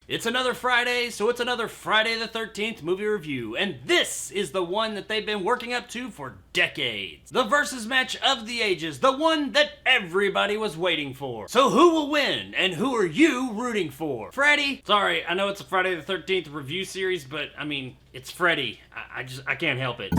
It's another Friday, so it's another Friday the 13th movie review, and this is the one that they've been working up to for decades. The versus match of the ages, the one that everybody was waiting for. So who will win, and who are you rooting for? Freddy? Sorry, I know it's a Friday the 13th review series, but I mean, it's Freddy. I can't help it.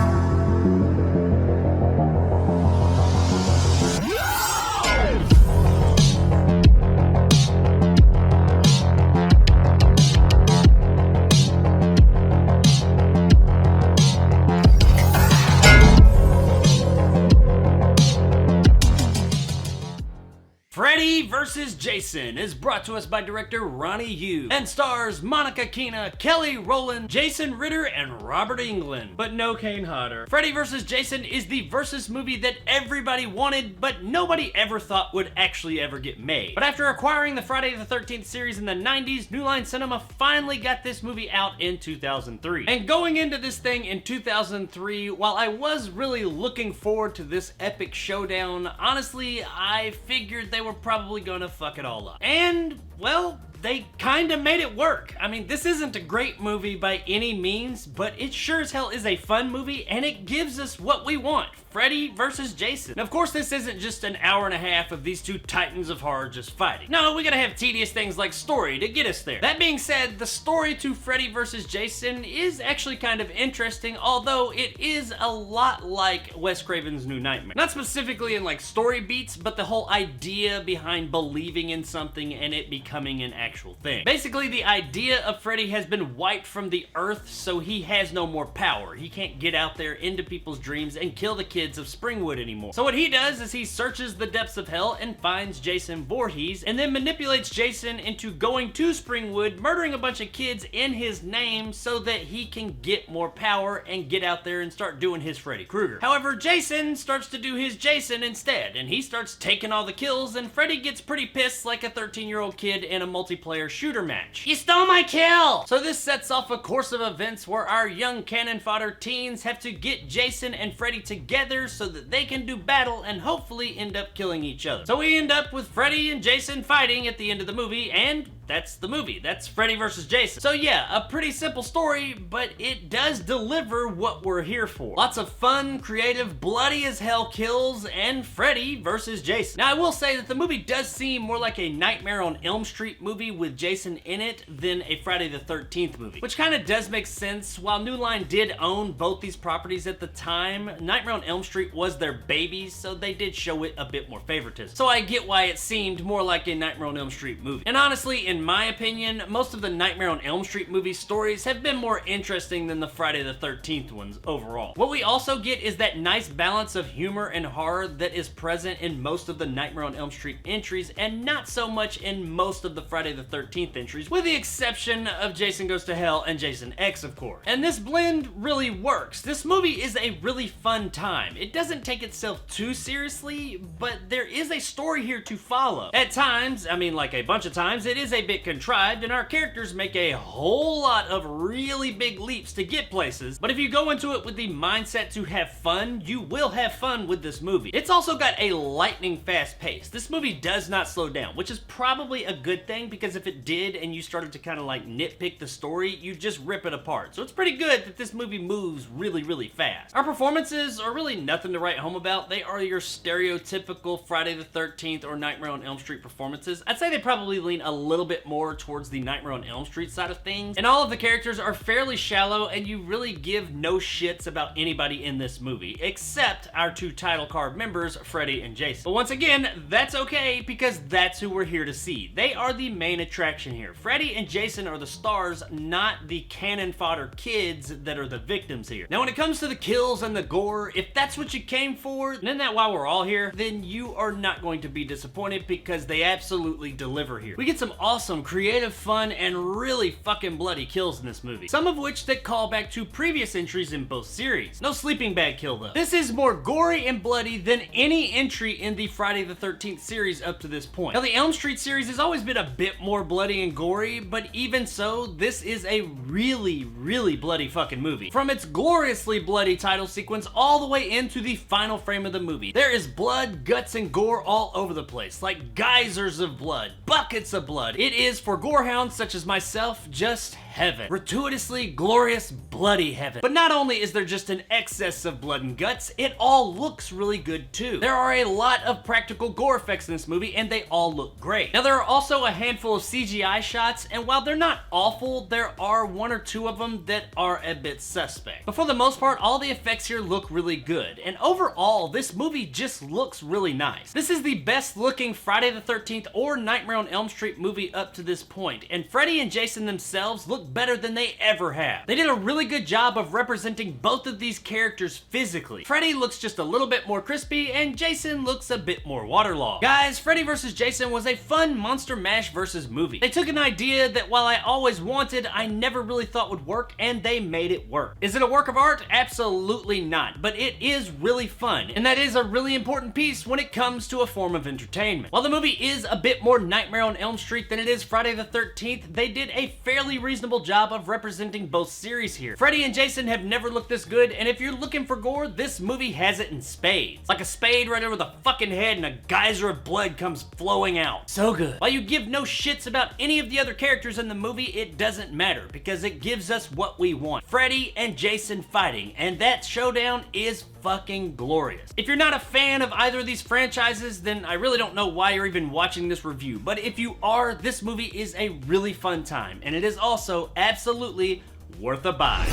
Freddy vs. Jason is brought to us by director Ronnie Yu and stars Monica Keena, Kelly Rowland, Jason Ritter, and Robert Englund, but no Kane Hodder. Freddy vs. Jason is the versus movie that everybody wanted, but nobody ever thought would actually ever get made. But after acquiring the Friday the 13th series in the 90s, New Line Cinema finally got this movie out in 2003. And going into this thing in 2003, while I was really looking forward to this epic showdown, honestly, I figured they were probably gonna fuck it all up. And, well, they kinda made it work. I mean, this isn't a great movie by any means, but it sure as hell is a fun movie, and it gives us what we want. Freddy versus Jason. Now, of course, this isn't just an hour and a half of these two titans of horror just fighting. No, we gotta have tedious things like story to get us there. That being said, the story to Freddy versus Jason is actually kind of interesting, although it is a lot like Wes Craven's New Nightmare. Not specifically in like story beats, but the whole idea behind believing in something and it becoming an actual thing. Basically, the idea of Freddy has been wiped from the earth, so he has no more power. He can't get out there into people's dreams and kill the kids of Springwood anymore. So what he does is he searches the depths of hell and finds Jason Voorhees, and then manipulates Jason into going to Springwood, murdering a bunch of kids in his name so that he can get more power and get out there and start doing his Freddy Krueger. However, Jason starts to do his Jason instead, and he starts taking all the kills, and Freddy gets pretty pissed like a 13-year-old kid in a multiplayer shooter match. You stole my kill! So this sets off a course of events where our young cannon fodder teens have to get Jason and Freddy together so that they can do battle and hopefully end up killing each other. So we end up with Freddy and Jason fighting at the end of the movie, and that's the movie. That's Freddy vs. Jason. So yeah, a pretty simple story, but it does deliver what we're here for. Lots of fun, creative, bloody as hell kills, and Freddy vs. Jason. Now I will say that the movie does seem more like a Nightmare on Elm Street movie with Jason in it than a Friday the 13th movie, which kind of does make sense. While New Line did own both these properties at the time, Nightmare on Elm Street was their baby, so they did show it a bit more favoritism. So I get why it seemed more like a Nightmare on Elm Street movie. And honestly, in my opinion, most of the Nightmare on Elm Street movie stories have been more interesting than the Friday the 13th ones overall. What we also get is that nice balance of humor and horror that is present in most of the Nightmare on Elm Street entries and not so much in most of the Friday the 13th entries, with the exception of Jason Goes to Hell and Jason X, of course. And this blend really works. This movie is a really fun time. It doesn't take itself too seriously, but there is a story here to follow. At times, I mean like a bunch of times, it is a bit contrived and our characters make a whole lot of really big leaps to get places, but if you go into it with the mindset to have fun, you will have fun with this movie. It's also got a lightning fast pace. This movie does not slow down, which is probably a good thing, because if it did and you started to kind of like nitpick the story, you'd just rip it apart. So it's pretty good that this movie moves really, really fast. Our performances are really nothing to write home about. They are your stereotypical Friday the 13th or Nightmare on Elm Street performances. I'd say they probably lean a little bit more towards the Nightmare on Elm Street side of things. And all of the characters are fairly shallow, and you really give no shits about anybody in this movie, except our two title card members, Freddy and Jason. But once again, that's okay, because that's who we're here to see. They are the main attraction here. Freddy and Jason are the stars, not the cannon fodder kids that are the victims here. Now when it comes to the kills and the gore, if that's what you came for, and isn't that why we're all here, then you are not going to be disappointed, because they absolutely deliver here. We get some awesome, creative, fun, and really fucking bloody kills in this movie. Some of which that call back to previous entries in both series. No sleeping bag kill though. This is more gory and bloody than any entry in the Friday the 13th series up to this point. Now the Elm Street series has always been a bit more bloody and gory, but even so, this is a really, really bloody fucking movie. From its gloriously bloody title sequence all the way into the final frame of the movie, there is blood, guts, and gore all over the place, like geysers of blood, buckets of blood. It It is, for gorehounds such as myself, just heaven. Gratuitously glorious, bloody heaven. But not only is there just an excess of blood and guts, it all looks really good too. There are a lot of practical gore effects in this movie, and they all look great. Now, there are also a handful of CGI shots, and while they're not awful, there are one or two of them that are a bit suspect. But for the most part, all the effects here look really good, and overall, this movie just looks really nice. This is the best looking Friday the 13th or Nightmare on Elm Street movie up to this point, and Freddy and Jason themselves look better than they ever have. They did a really good job of representing both of these characters physically. Freddy looks just a little bit more crispy, and Jason looks a bit more waterlogged. Guys, Freddy vs. Jason was a fun Monster Mash versus movie. They took an idea that while I always wanted, I never really thought would work, and they made it work. Is it a work of art? Absolutely not, but it is really fun, and that is a really important piece when it comes to a form of entertainment. While the movie is a bit more Nightmare on Elm Street than it is Friday the 13th, they did a fairly reasonable job of representing both series here. Freddy and Jason have never looked this good, and if you're looking for gore, this movie has it in spades. Like a spade right over the fucking head and a geyser of blood comes flowing out. So good. While you give no shits about any of the other characters in the movie, it doesn't matter because it gives us what we want. Freddy and Jason fighting, and that showdown is fucking glorious. If you're not a fan of either of these franchises, then I really don't know why you're even watching this review, but if you are, this movie is a really fun time, and it is also absolutely worth a buy.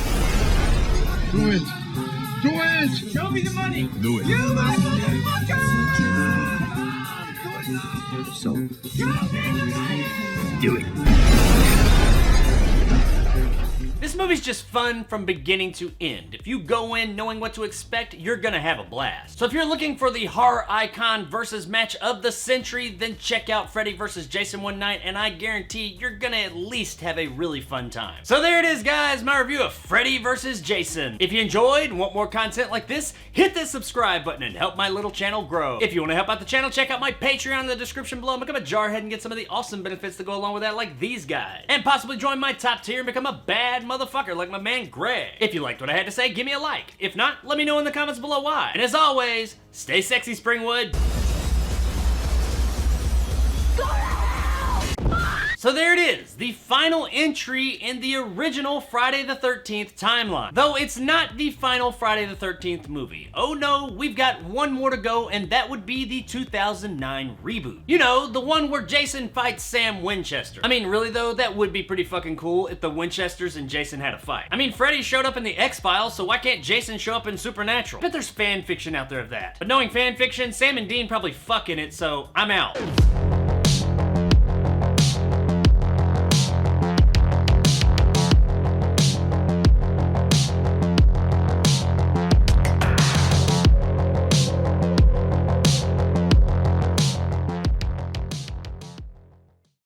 Do it! Do it! Show me the money! Do it! You motherfucker! So, Show me the money! do it! This movie's just fun from beginning to end. If you go in knowing what to expect, you're gonna have a blast. So if you're looking for the horror icon versus match of the century, then check out Freddy vs. Jason one night, and I guarantee you're gonna at least have a really fun time. So there it is, guys, my review of Freddy vs. Jason. If you enjoyed and want more content like this, hit that subscribe button and help my little channel grow. If you want to help out the channel, check out my Patreon in the description below and become a jarhead and get some of the awesome benefits that go along with that, like these guys. And possibly join my top tier and become a bad motherfucker like my man Greg. If you liked what I had to say, give me a like. If not, let me know in the comments below why. And as always, stay sexy, Springwood. So there it is, the final entry in the original Friday the 13th timeline. Though it's not the final Friday the 13th movie. Oh no, we've got one more to go, and that would be the 2009 reboot. You know, the one where Jason fights Sam Winchester. I mean, really though, that would be pretty fucking cool if the Winchesters and Jason had a fight. I mean, Freddy showed up in the X-Files, so why can't Jason show up in Supernatural? I bet there's fan fiction out there of that. But knowing fan fiction, Sam and Dean probably fuck in it, so I'm out.